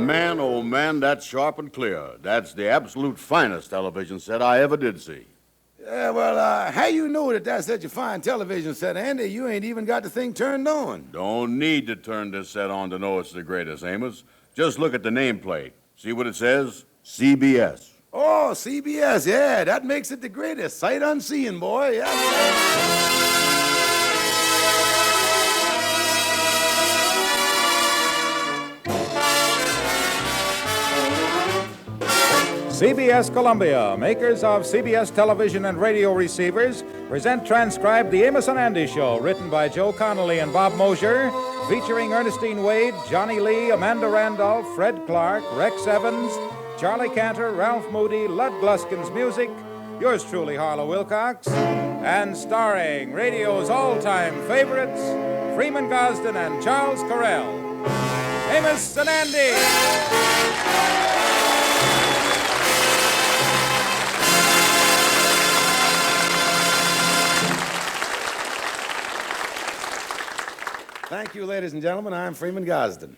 Man, oh man, that's sharp and clear. That's the absolute finest television set I ever did see. Yeah, well, how you know that that's such a fine television set, Andy? You ain't even got the thing turned on. Don't need to turn this set on to know it's the greatest, Amos. Just look at the nameplate. See what it says? CBS. Oh, CBS, yeah, that makes it the greatest. Sight unseen, boy. Yeah. CBS Columbia, makers of CBS television and radio receivers, present transcribed The Amos and Andy Show, written by Joe Connolly and Bob Mosier, featuring Ernestine Wade, Johnny Lee, Amanda Randolph, Fred Clark, Rex Evans, Charlie Cantor, Ralph Moody, Lud Gluskin's music, yours truly, Harlow Wilcox, and starring radio's all-time favorites, Freeman Gosden and Charles Correll. Amos and Andy! Thank you, ladies and gentlemen. I'm Freeman Gosden.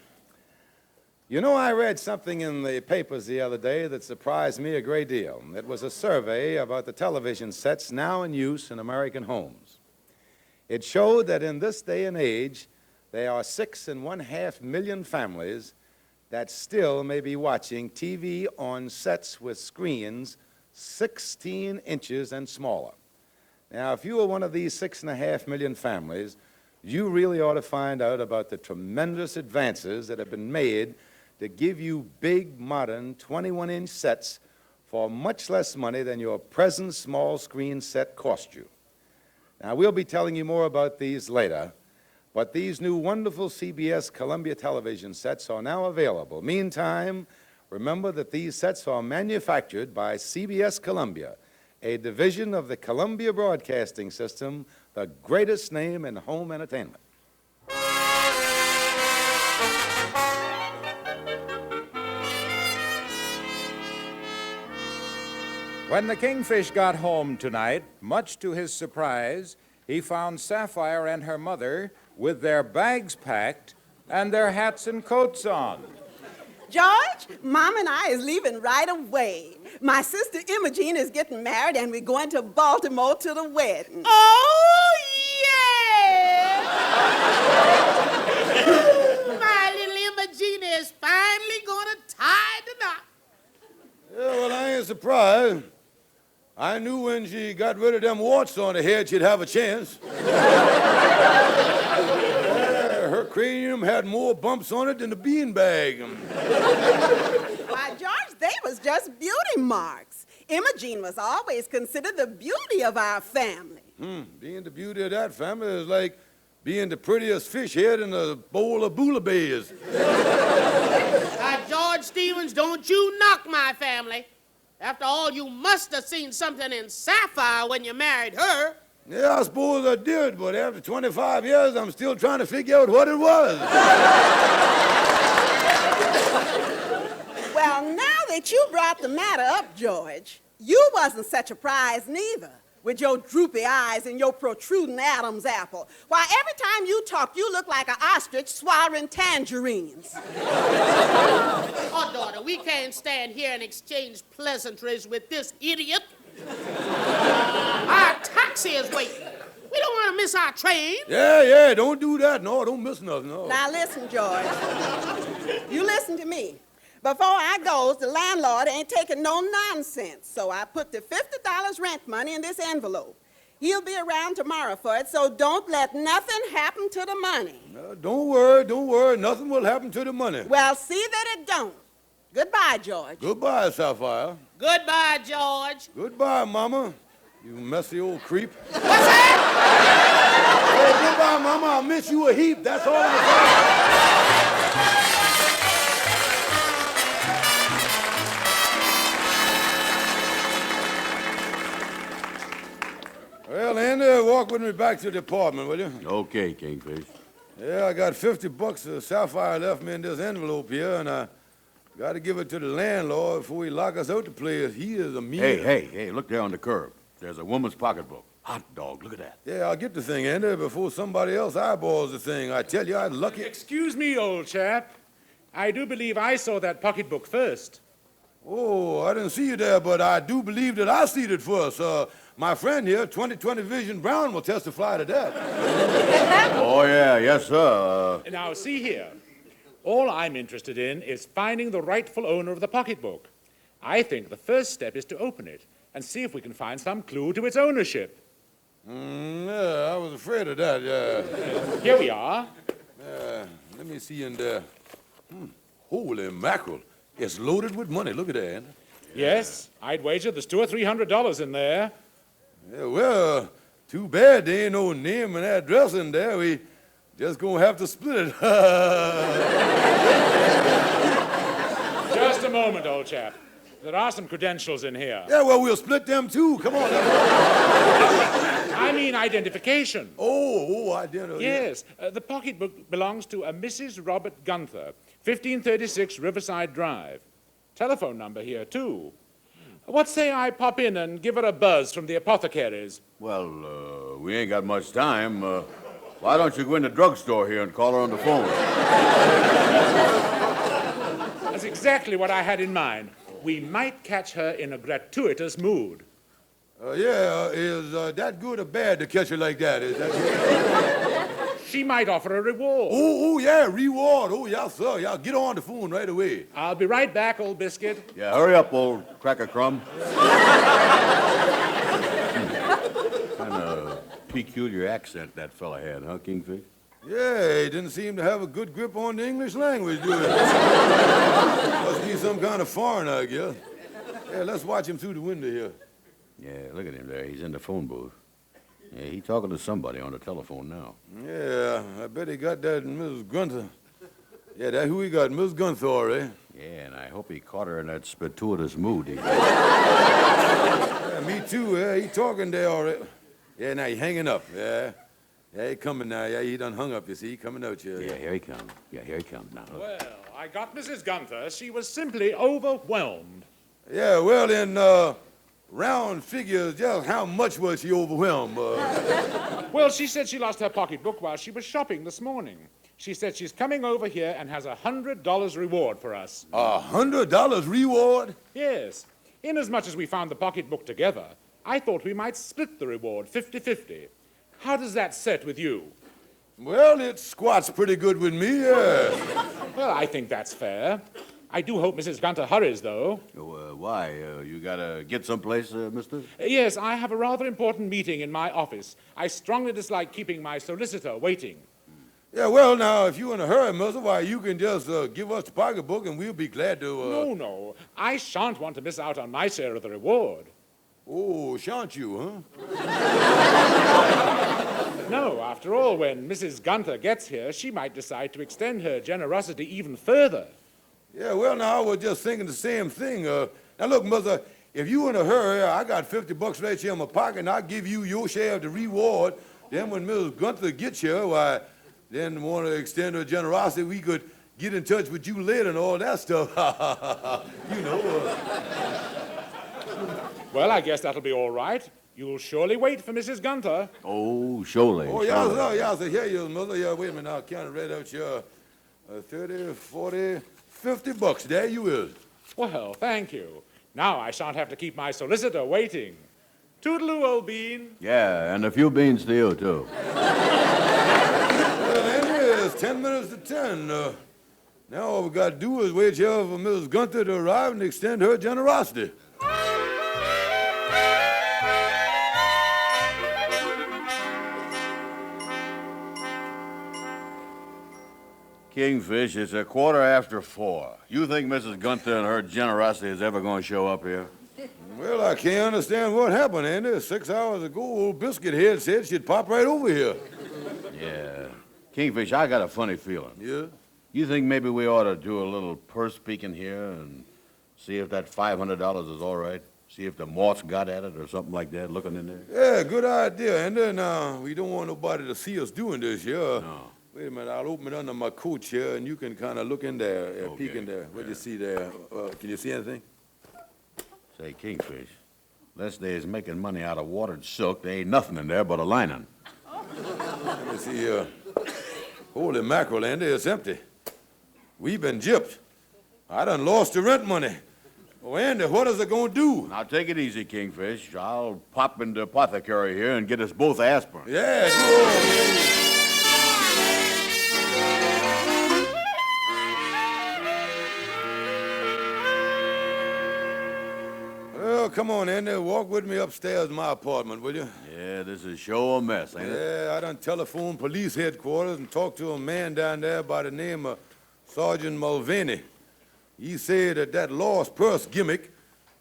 You know, I read something in the papers the other day that surprised me a great deal. It was a survey about the television sets now in use in American homes. It showed that in this day and age, there are 6.5 million families that still may be watching TV on sets with screens 16 inches and smaller. Now, if you are one of these 6.5 million families, you really ought to find out about the tremendous advances that have been made to give you big, modern 21-inch sets for much less money than your present small screen set cost you. Now, we'll be telling you more about these later, but these new wonderful CBS Columbia television sets are now available. Meantime, remember that these sets are manufactured by CBS Columbia, a division of the Columbia Broadcasting System, the greatest name in home entertainment. When the Kingfish got home tonight, much to his surprise, he found Sapphire and her mother with their bags packed and their hats and coats on. George, Mom and I is leaving right away. My sister Imogene is getting married, and we're going to Baltimore to the wedding. Oh, yeah! My little Imogene is finally going to tie the knot. Yeah, well, I ain't surprised. I knew when she got rid of them warts on her head, she'd have a chance. Her cranium had more bumps on it than a beanbag. Why, George, they was just beauty marks. Imogene was always considered the beauty of our family. Being the beauty of that family is like being the prettiest fish head in a bowl of bouillabaisse. George Stevens, don't you knock my family. After all, you must have seen something in Sapphire when you married her. Yeah, I suppose I did, but after 25 years, I'm still trying to figure out what it was. Well, now that you brought the matter up, George, you wasn't such a prize neither, with your droopy eyes and your protruding Adam's apple. Why, every time you talk, you look like an ostrich swallowing tangerines. Oh, daughter, we can't stand here and exchange pleasantries with this idiot. Our taxi is waiting. We don't want to miss our train. Yeah, don't do that. No, don't miss nothing. No. Now, listen, George. You listen to me. Before I goes, the landlord ain't taking no nonsense, so I put the $50 rent money in this envelope. He'll be around tomorrow for it, so don't let nothing happen to the money. No, don't worry. Nothing will happen to the money. Well, see that it don't. Goodbye, George. Goodbye, Sapphire. Goodbye, George. Goodbye, Mama. You messy old creep. What's that? Hey, goodbye, Mama. I'll miss you a heap. That's all I say. Well, Andy, walk with me back to the apartment, will you? Okay, Kingfish. Yeah, I got $50 Sapphire left me in this envelope here, and I got to give it to the landlord before he lock us out the place. He is a mean... Hey, look there on the curb. There's a woman's pocketbook. Hot dog, look at that. Yeah, I'll get the thing, Andy, before somebody else eyeballs the thing. I tell you, I'm lucky... Excuse me, old chap. I do believe I saw that pocketbook first. Oh, I didn't see you there, but I do believe that I seen it first. My friend here, 20/20 Vision Brown, will testify to that. Oh, yeah, yes, sir. Now, see here. All I'm interested in is finding the rightful owner of the pocketbook. I think the first step is to open it and see if we can find some clue to its ownership. Yeah, I was afraid of that, yeah. Here we are. Let me see in there. Holy mackerel. It's loaded with money. Look at that, Andy. Yes, I'd wager there's $200 or $300 in there. Yeah, well, too bad there ain't no name and address in there. We just gonna have to split it. Just a moment, old chap. There are some credentials in here. Yeah, well, we'll split them too. Come on. I mean identification. I didn't. Yes, the pocketbook belongs to a Mrs. Robert Gunther, 1536 Riverside Drive. Telephone number here, too. What say I pop in and give her a buzz from the apothecaries? Well, we ain't got much time. Why don't you go in the drugstore here and call her on the phone? That's exactly what I had in mind. We might catch her in a gratuitous mood. Is that good or bad to catch her like that? Is that good? She might offer a reward. Yeah, reward. Oh, yes, sir. Yeah, get on the phone right away. I'll be right back, old biscuit. Yeah, hurry up, old cracker crumb. Kind of peculiar accent that fella had, huh, Kingfish? Yeah, he didn't seem to have a good grip on the English language, do he? Must be some kind of foreigner, I guess. Yeah, let's watch him through the window here. Yeah, look at him there. He's in the phone booth. Yeah, he's talking to somebody on the telephone now. Yeah, I bet he got that Mrs. Gunther. Yeah, that who he got, Miss Gunther, eh? Yeah, and I hope he caught her in that spittootous mood. Yeah, me too, yeah. He talking there already. Yeah, now he hanging up, yeah. Yeah, he coming now. Yeah, he done hung up, you see. He coming out here. Yeah, here he comes. Yeah, here he comes now. Look. Well, I got Mrs. Gunther. She was simply overwhelmed. Yeah, well, in round figures, just how much was she overwhelmed? Well, she said she lost her pocketbook while she was shopping this morning. She said she's coming over here and has $100 reward for us. $100 reward? Yes. Inasmuch as we found the pocketbook together, I thought we might split the reward 50-50. How does that set with you? Well, it squats pretty good with me, yeah. Well, I think that's fair. I do hope Mrs. Gunther hurries, though. Why? You gotta get someplace, mister? Yes, I have a rather important meeting in my office. I strongly dislike keeping my solicitor waiting. Yeah, well, now, if you're in a hurry, mister, why, you can just give us the pocketbook and we'll be glad to, No. I shan't want to miss out on my share of the reward. Oh, shan't you, huh? No, after all, when Mrs. Gunther gets here, she might decide to extend her generosity even further. Yeah, well, now, I was just thinking the same thing. Now, look, mister, if you in a hurry, I got $50 right here in my pocket, and I'll give you your share of the reward. Then when Mrs. Gunther gets here, why, then want to extend her generosity, we could get in touch with you later and all that stuff. You know. Well, I guess that'll be all right. You'll surely wait for Mrs. Gunther. Oh, surely. Oh, yeah, sir. Here you, mother. Yeah, wait a minute. I'll count it right out here. 30, 40, $50. There you is. Well, thank you. Now I shan't have to keep my solicitor waiting. Toodaloo, old bean. Yeah, and a few beans to you, too. Well, Andy, it's 10 minutes to 10. Now all we got to do is wait here for Mrs. Gunther to arrive and extend her generosity. Kingfish, it's 4:15. You think Mrs. Gunther and her generosity is ever going to show up here? Well, I can't understand what happened, Andy. 6 hours ago, old Biscuit Head said she'd pop right over here. Yeah. Kingfish, I got a funny feeling. Yeah? You think maybe we ought to do a little purse peeking here and see if that $500 is all right? See if the moths got at it or something like that, looking in there? Yeah, good idea, Andy. Now, we don't want nobody to see us doing this here. No. Wait a minute, I'll open it under my coat here, and you can kind of look in there, peek in there. What do you see there? Can you see anything? Say, Kingfish, unless they's making money out of watered silk, there ain't nothing in there but a lining. Let me see, holy mackerel, Andy, it's empty. We been gypped. I done lost the rent money. Oh, Andy, what is it gonna do? Now, take it easy, Kingfish. I'll pop into apothecary here and get us both aspirin. Yeah, do. Well, come on, Andy. Walk with me upstairs to my apartment, will you? Yeah, this is sure a mess, ain't it? Yeah, I done telephoned police headquarters and talked to a man down there by the name of Sergeant Mulvaney. He said that lost purse gimmick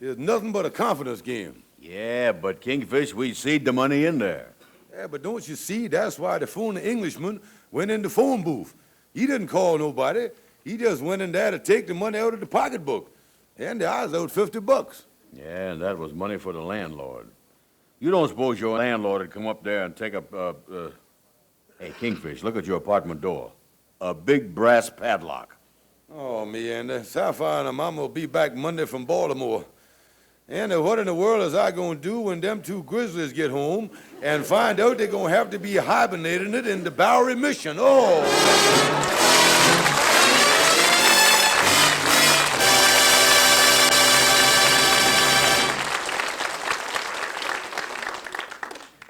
is nothing but a confidence game. Yeah, but Kingfish, we seed the money in there. Yeah, but don't you see, that's why the phone Englishman went in the phone booth. He didn't call nobody. He just went in there to take the money out of the pocketbook. And I was out $50. Yeah, and that was money for the landlord. You don't suppose your landlord would come up there and take up, Hey, Kingfish, look at your apartment door. A big brass padlock. Oh, me, Andy. Sapphire and her mama will be back Monday from Baltimore. Andy, what in the world is I gonna do when them two grizzlies get home and find out they're gonna have to be hibernating it in the Bowery Mission? Oh!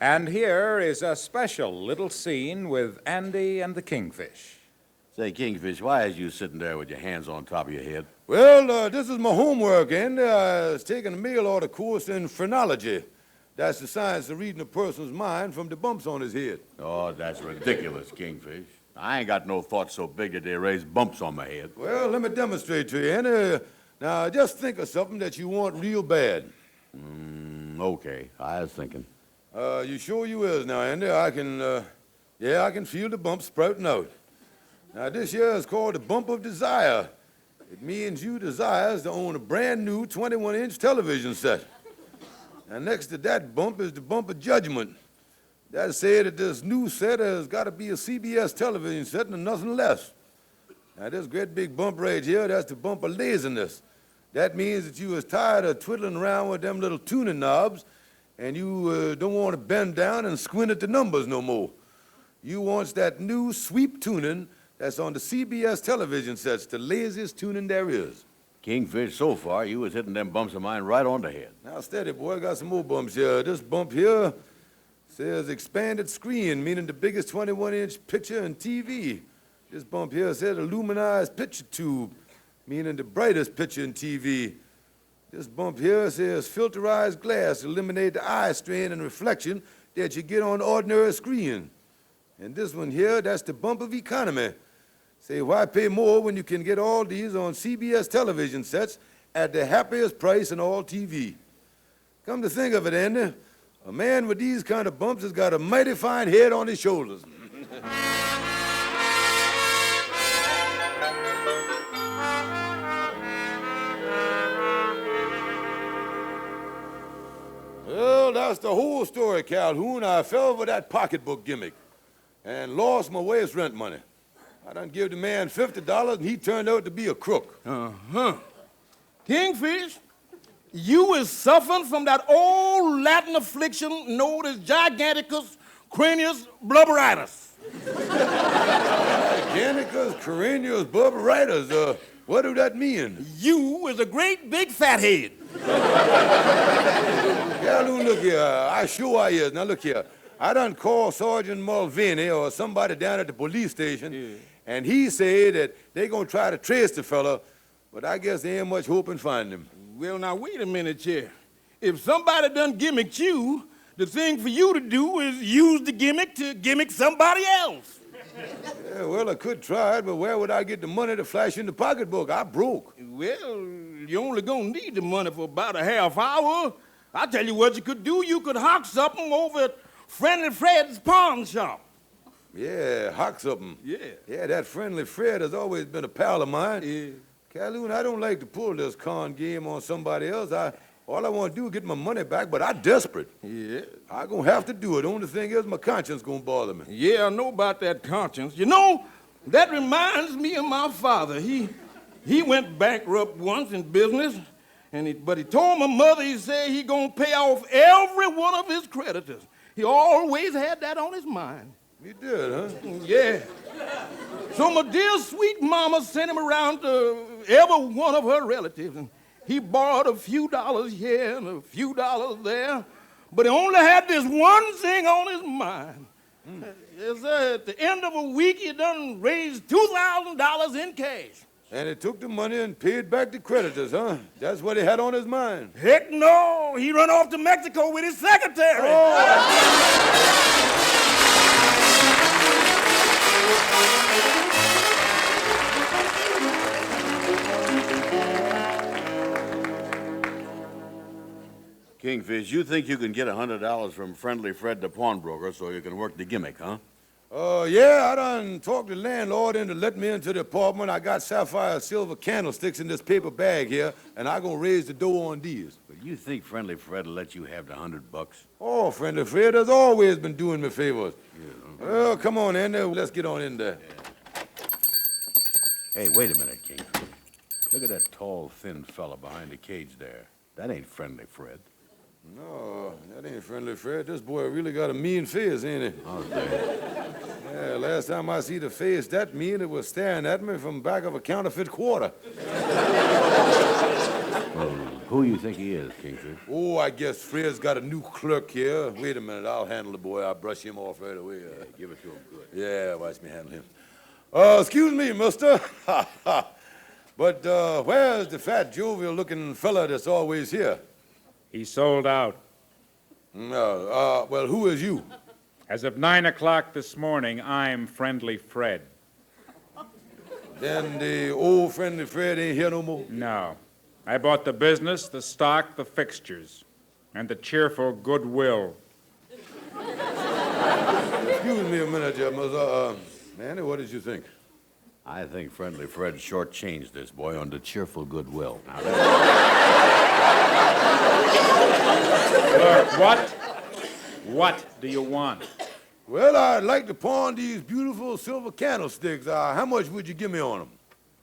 And here is a special little scene with Andy and the Kingfish. Say, Kingfish, why is you sitting there with your hands on top of your head? Well, this is my homework, Andy. I was taking a mail order course in phrenology. That's the science of reading a person's mind from the bumps on his head. Oh, that's ridiculous, Kingfish. I ain't got no thoughts so big that they raise bumps on my head. Well, let me demonstrate to you, Andy. Now, just think of something that you want real bad. Okay, I was thinking. You sure you is now, Andy. I can feel the bump sprouting out. Now, this here is called the bump of desire. It means you desires to own a brand new 21-inch television set. And next to that bump is the bump of judgment. That said that this new set has got to be a CBS television set and nothing less. Now, this great big bump right here, that's the bump of laziness. That means that you is tired of twiddling around with them little tuning knobs and you don't want to bend down and squint at the numbers no more. You wants that new sweep tuning that's on the CBS television sets, the laziest tuning there is. Kingfish, so far, you was hitting them bumps of mine right on the head. Now, steady, boy. I got some more bumps here. This bump here says expanded screen, meaning the biggest 21-inch picture in TV. This bump here says illuminized picture tube, meaning the brightest picture in TV. This bump here says filterized glass, eliminate the eye strain and reflection that you get on ordinary screen. And this one here, that's the bump of economy. Say, why pay more when you can get all these on CBS television sets at the happiest price in all TV? Come to think of it, Andy, a man with these kind of bumps has got a mighty fine head on his shoulders. Well, that's the whole story, Calhoun. I fell for that pocketbook gimmick and lost my wife's rent money. I done give the man $50 and he turned out to be a crook. Kingfish, you was suffering from that old Latin affliction known as giganticus cranius blubberitis. Giganticus cranius blubberitis. What do that mean? You was a great big fathead. Calhoun, look here. I sure I is. Now, look here. I done called Sergeant Mulvaney or somebody down at the police station, and he said that they gonna try to trace the fella, but I guess there ain't much hope in finding him. Well, now, wait a minute here. If somebody done gimmicked you, the thing for you to do is use the gimmick to gimmick somebody else. Yeah, well, I could try it, but where would I get the money to flash in the pocketbook? I broke. Well, you only gonna need the money for about a half hour. I tell you what you could do. You could hock something over at Friendly Fred's pawn shop. Yeah, hock something. Yeah. Yeah, that Friendly Fred has always been a pal of mine. Yeah. Calhoun, I don't like to pull this con game on somebody else. All I want to do is get my money back, but I'm desperate. Yeah. I gonna have to do it. The only thing is my conscience gonna bother me. Yeah, I know about that conscience. You know, that reminds me of my father. He went bankrupt once in business, but he told my mother, he said he gonna pay off every one of his creditors. He always had that on his mind. You did, huh? Yeah. So my dear sweet mama sent him around to every one of her relatives, and he borrowed a few dollars here and a few dollars there, but he only had this one thing on his mind. Yes, sir, at the end of a week, he done raised $2,000 in cash. And he took the money and paid back the creditors, huh? That's what he had on his mind. Heck no, he run off to Mexico with his secretary. Kingfish, you think you can get $100 from Friendly Fred the pawnbroker so you can work the gimmick, huh? Yeah, I done talked the landlord into letting me into the apartment. I got sapphire silver candlesticks in this paper bag here, and I gonna raise the dough on these. But you think Friendly Fred will let you have the $100? Oh, Friendly Fred has always been doing me favors. Yeah. Well, come on, Andy. Let's get on in there. Hey, wait a minute, Kingfish. Look at that tall, thin fella behind the cage there. That ain't Friendly Fred. No, that ain't Friendly Fred. This boy really got a mean face, ain't he? Oh, there. Yeah, last time I see the face that mean, it was staring at me from back of a counterfeit quarter. Well, who you think he is, Kingfish? Oh, I guess Fred's got a new clerk here. Wait a minute, I'll handle the boy. I'll brush him off right away. Give it to him good. Yeah, watch me handle him. Excuse me, mister. But where's the fat, jovial-looking fella that's always here? He sold out. No, well, who is you? As of 9 o'clock this morning, I'm Friendly Fred. Then the old Friendly Fred ain't here no more? No. I bought the business, the stock, the fixtures, and the cheerful goodwill. Excuse me a minute, there, Mother. Andy, what did you think? I think Friendly Fred shortchanged this boy on the cheerful goodwill. Now, Look, what do you want? Well, I'd like to pawn these beautiful silver candlesticks. How much would you give me on them?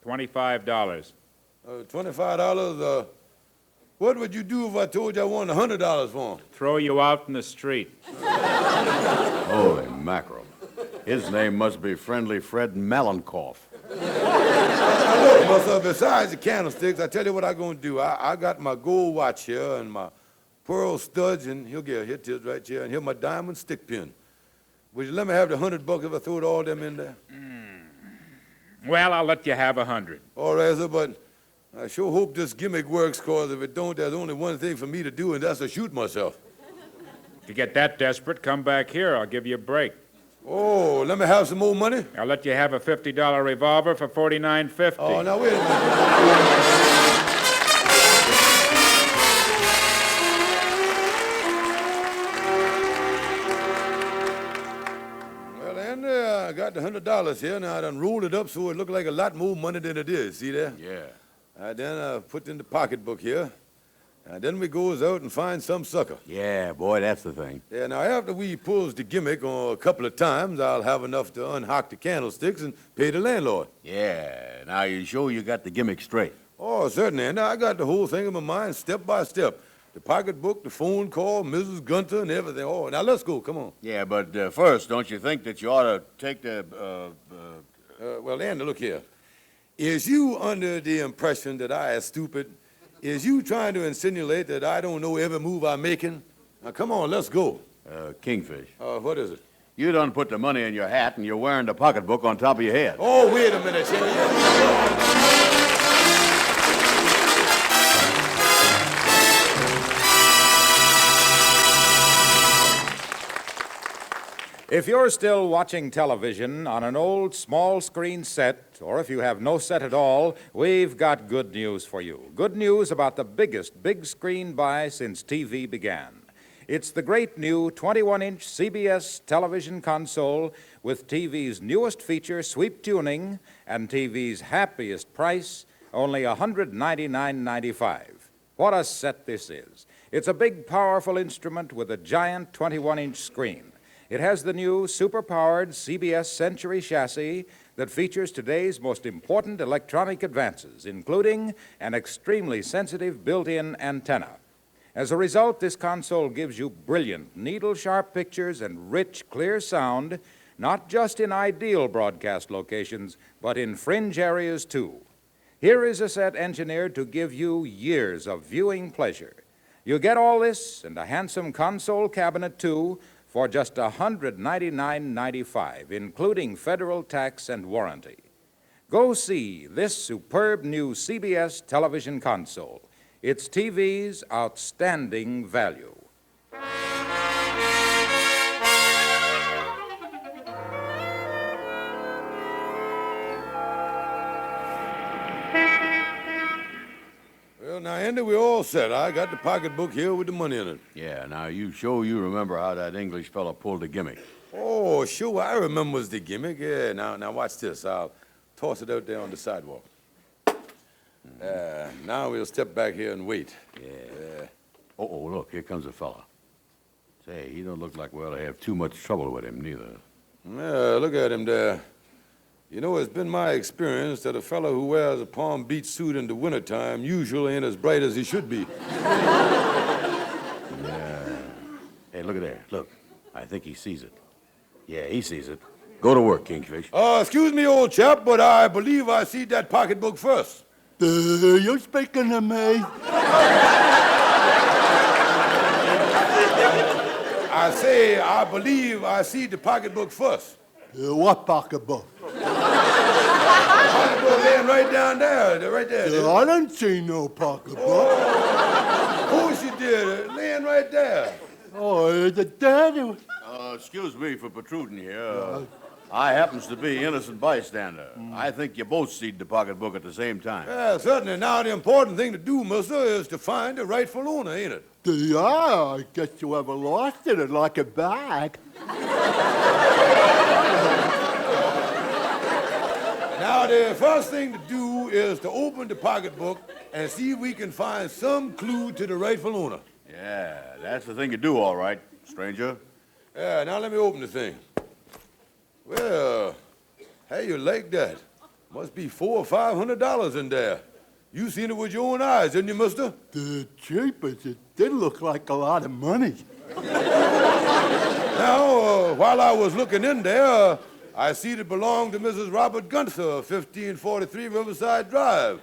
$25. $25. What would you do if I told you I wanted $100 for them? Throw you out in the street. holy mackerel. His name must be Friendly Fred Malenkoff. Look, Mother, besides the candlesticks, I tell you what I'm going to do. I got my gold watch here and my pearl studs, and here it is right here, and here my diamond stick pin. Would you let me have the $100 if I threw all them in there? Well, I'll let you have 100. All right, sir, but I sure hope this gimmick works, because if it don't, there's only one thing for me to do, and that's to shoot myself. If you get that desperate, come back here. I'll give you a break. Oh, let me have some more money? I'll let you have a $50 revolver for $49.50. Oh, now wait a minute. Well, Andy, I got the $100 here. Now I done rolled it up so it looked like a lot more money than it is. See there? Yeah. Then I put it in the pocketbook here. And then we goes out and find some sucker. Yeah, boy, that's the thing. Yeah, now after we pulls the gimmick a couple of times, I'll have enough to unhock the candlesticks and pay the landlord. Yeah. Now, you sure you got the gimmick straight? Oh, certainly. And I got the whole thing in my mind step by step. The pocketbook, the phone call, Mrs. Gunther, and everything. Oh, now let's go. Come on. Yeah, but first, don't you think that you ought to take the, Well, Andy, look here. Is you under the impression that I is stupid? Is you trying to insinuate that I don't know every move I'm making? Now, come on, let's go. Kingfish? What is it? You done put the money in your hat and you're wearing the pocketbook on top of your head. Oh, wait a minute, If you're still watching television on an old small screen set, or if you have no set at all, we've got good news for you. Good news about the biggest big screen buy since TV began. It's the great new 21-inch CBS television console with TV's newest feature, sweep tuning, and TV's happiest price, only $199.95. What a set this is. It's a big, powerful instrument with a giant 21-inch screen. It has the new super-powered CBS Century chassis that features today's most important electronic advances, including an extremely sensitive built-in antenna. As a result, this console gives you brilliant, needle-sharp pictures and rich, clear sound not just in ideal broadcast locations, but in fringe areas too. Here is a set engineered to give you years of viewing pleasure. You get all this and a handsome console cabinet too for just $199.95, including federal tax and warranty. Go see this superb new CBS television console. It's TV's outstanding value. Well, now, Andy, we're all set. I got the pocketbook here with the money in it. Yeah, now you remember how that English fella pulled the gimmick. Oh, sure, I remember the gimmick. Yeah, now watch this. I'll toss it out there on the sidewalk. Now we'll step back here and wait. Yeah. Oh, look, here comes a fella. Say, he don't look like we ought to have too much trouble with him, neither. Yeah, look at him there. You know, it's been my experience that a fellow who wears a Palm Beach suit in the wintertime usually ain't as bright as he should be. Yeah. Hey, look at there. Look, I think he sees it. Yeah, he sees it. Go to work, Kingfish. Excuse me, old chap, but I believe I see that pocketbook first. You speaking to me? I say, I believe I see the pocketbook first. What pocketbook? Pocketbook laying right down there, right there. I didn't see no pocketbook. Of course you did, laying right there. Oh, is it dead? Excuse me for protruding here. I happens to be innocent bystander. I think you both seed the pocketbook at the same time. Yeah, certainly. Now, the important thing to do, mister, is to find the rightful owner, ain't it? Yeah, I guess you ever lost it like a bag. Now, the first thing to do is to open the pocketbook and see if we can find some clue to the rightful owner. Yeah, that's the thing to do, all right, stranger. Yeah, now let me open the thing. Well, how you like that? Must be $400 or $500 in there. You seen it with your own eyes, didn't you, mister? The cheapest. It did look like a lot of money. Now, while I was looking in there, I see it belonged to Mrs. Robert Gunther, 1543 Riverside Drive.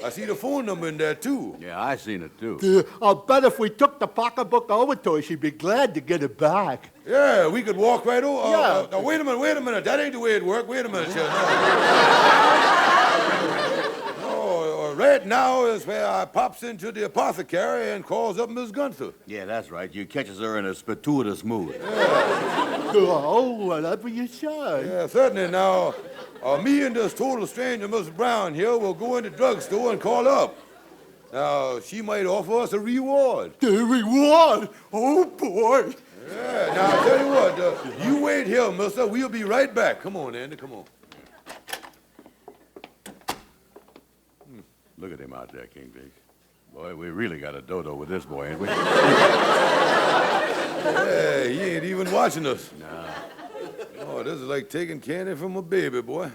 I see the phone number in there, too. Yeah, I seen it, too. I'll bet if we took the pocketbook over to her, she'd be glad to get it back. Yeah, we could walk right over. Yeah. Now, wait a minute. That ain't the way it worked. Wait a minute, sir. No, right now is where I pops into the apothecary and calls up Miss Gunther. Yeah, that's right. You catches her in a spirituous mood. Oh, whatever you say. Yeah, certainly. Now, me and this total stranger, Miss Brown here, will go in the drugstore and call up. Now, she might offer us a reward. The reward? Oh, boy. Yeah, now, I tell you what, you wait here, mister. We'll be right back. Come on, Andy, come on. Look at him out there, Kingfish. Boy, we really got a dodo with this boy, ain't we? Yeah, he ain't even watching us. Nah. Oh, this is like taking candy from a baby, boy.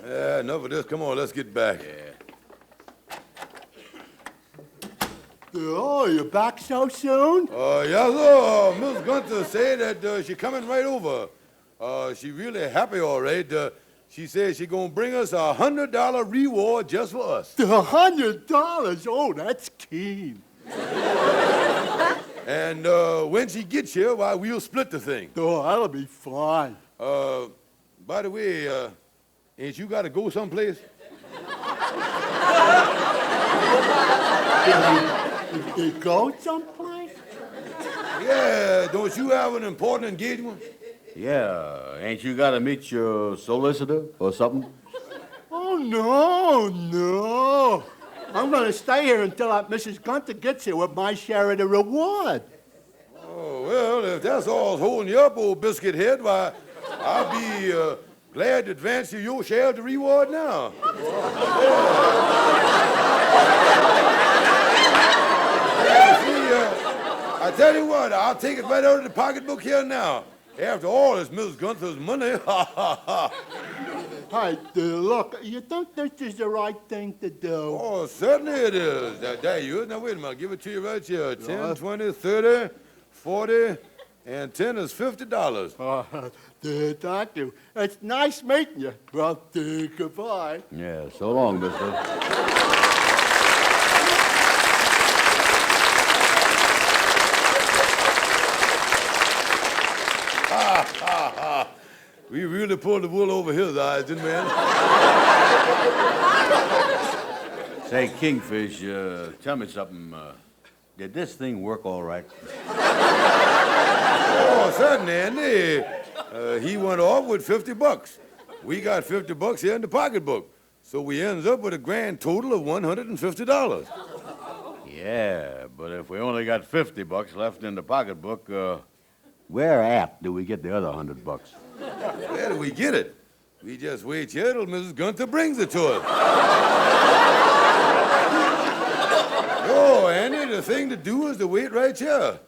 Yeah, enough of this. Come on, let's get back. Yeah. Oh, you're back so soon? Yes, sir. Miss Gunther said that she coming right over. She really happy, all right. She says she gonna bring us a $100 reward just for us. $100? Oh, that's keen. And when she gets here, why, we'll split the thing. Oh, that'll be fine. By the way, ain't you got to go someplace? You go someplace? Yeah, don't you have an important engagement? Yeah, ain't you got to meet your solicitor or something? Oh, no. I'm going to stay here until Mrs. Gunther gets here with my share of the reward. Oh, well, if that's all's holding you up, old biscuit head, why, I'll be glad to advance you your share of the reward now. I tell you what, I'll take it right out of the pocketbook here now. After all, it's Miss Gunther's money. Hey, look, you think this is the right thing to do? Oh, certainly it is. There you is. Now, wait a minute. I'll give it to you right here. 10, 20, 30, 40, And 10 is $50. Thank you. It's nice meeting you, brother. Goodbye. Yeah, so long, mister. We really pulled the wool over his eyes, didn't we, Andy? Say, Kingfish, tell me something. Did this thing work all right? Oh, certainly, Andy. He went off with $50. We got $50 here in the pocketbook. So we ends up with a grand total of $150. Yeah, but if we only got $50 left in the pocketbook, where at do we get the other $100? Where do we get it? We just wait here till Mrs. Gunther brings it to us. Oh, Andy, the thing to do is to wait right here.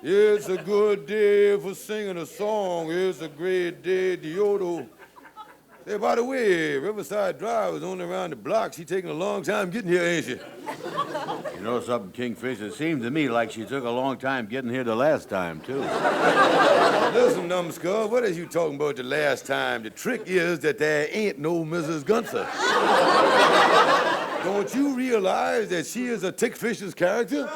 Yeah. It's a good day for singing a song. It's a great day, Diodo. Hey, by the way, Riverside Drive is only around the block. She's taking a long time getting here, ain't she? You know something, Kingfish? It seemed to me like she took a long time getting here the last time, too. Listen, numbskull, what is you talking about the last time? The trick is that there ain't no Mrs. Gunther. Don't you realize that she is a Tickfish's character?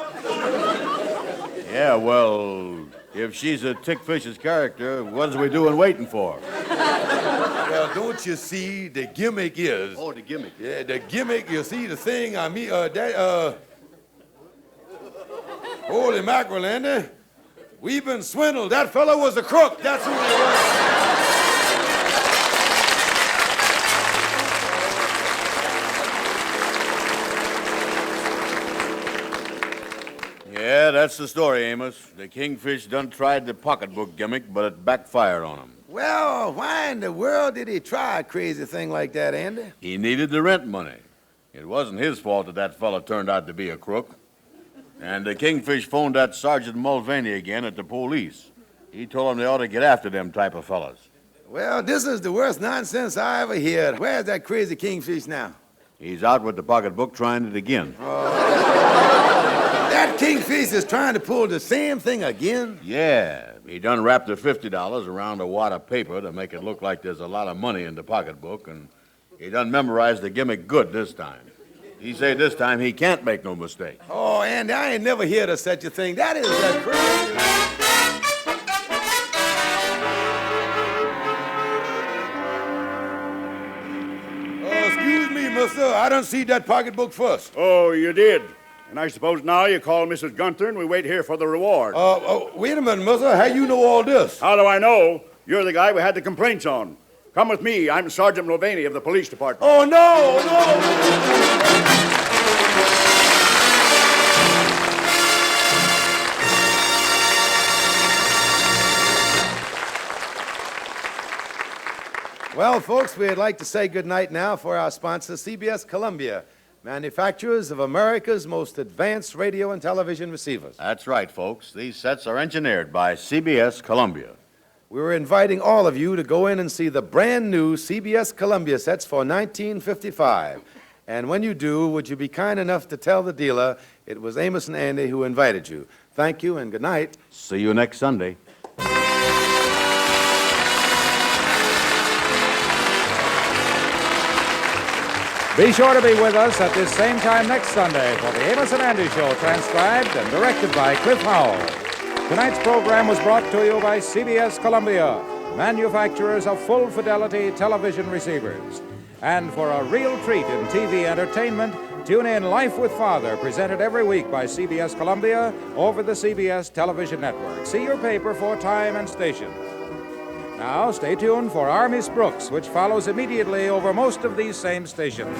Yeah, well, if she's a Tickfish's character, what is we doing waiting for? Well, don't you see, the gimmick is... Oh, the gimmick. Yeah, the gimmick, you see, the thing, holy mackerel, Andy. We've been swindled. That fellow was a crook. That's who he was. Yeah, that's the story, Amos. The Kingfish done tried the pocketbook gimmick, but it backfired on him. Well, why in the world did he try a crazy thing like that, Andy? He needed the rent money. It wasn't his fault that fellow turned out to be a crook. And the Kingfish phoned that Sergeant Mulvaney again at the police. He told him they ought to get after them type of fellas. Well, this is the worst nonsense I ever heard. Where's that crazy Kingfish now? He's out with the pocketbook trying it again. That Kingfish is trying to pull the same thing again? Yeah, he done wrapped the $50 around a wad of paper to make it look like there's a lot of money in the pocketbook, and he done memorized the gimmick good this time. He said this time he can't make no mistake. Oh, Andy, I ain't never heard of such a thing. That is a crazy... Excuse me, mister. I done see that pocketbook first. Oh, you did? And I suppose now you call Mrs. Gunther and we wait here for the reward. Wait a minute, mister. How you know all this? How do I know? You're the guy we had the complaints on. Come with me. I'm Sergeant Mulvaney of the police department. Oh, no, no! Well, folks, we'd like to say goodnight now for our sponsor, CBS Columbia, manufacturers of America's most advanced radio and television receivers. That's right, folks. These sets are engineered by CBS Columbia. We were inviting all of you to go in and see the brand new CBS Columbia sets for 1955. And when you do, would you be kind enough to tell the dealer it was Amos and Andy who invited you? Thank you and good night. See you next Sunday. Be sure to be with us at this same time next Sunday for the Amos and Andy Show, transcribed and directed by Cliff Howell. Tonight's program was brought to you by CBS Columbia, manufacturers of full-fidelity television receivers. And for a real treat in TV entertainment, tune in Life with Father, presented every week by CBS Columbia over the CBS television network. See your paper for time and station. Now, stay tuned for Our Miss Brooks, which follows immediately over most of these same stations.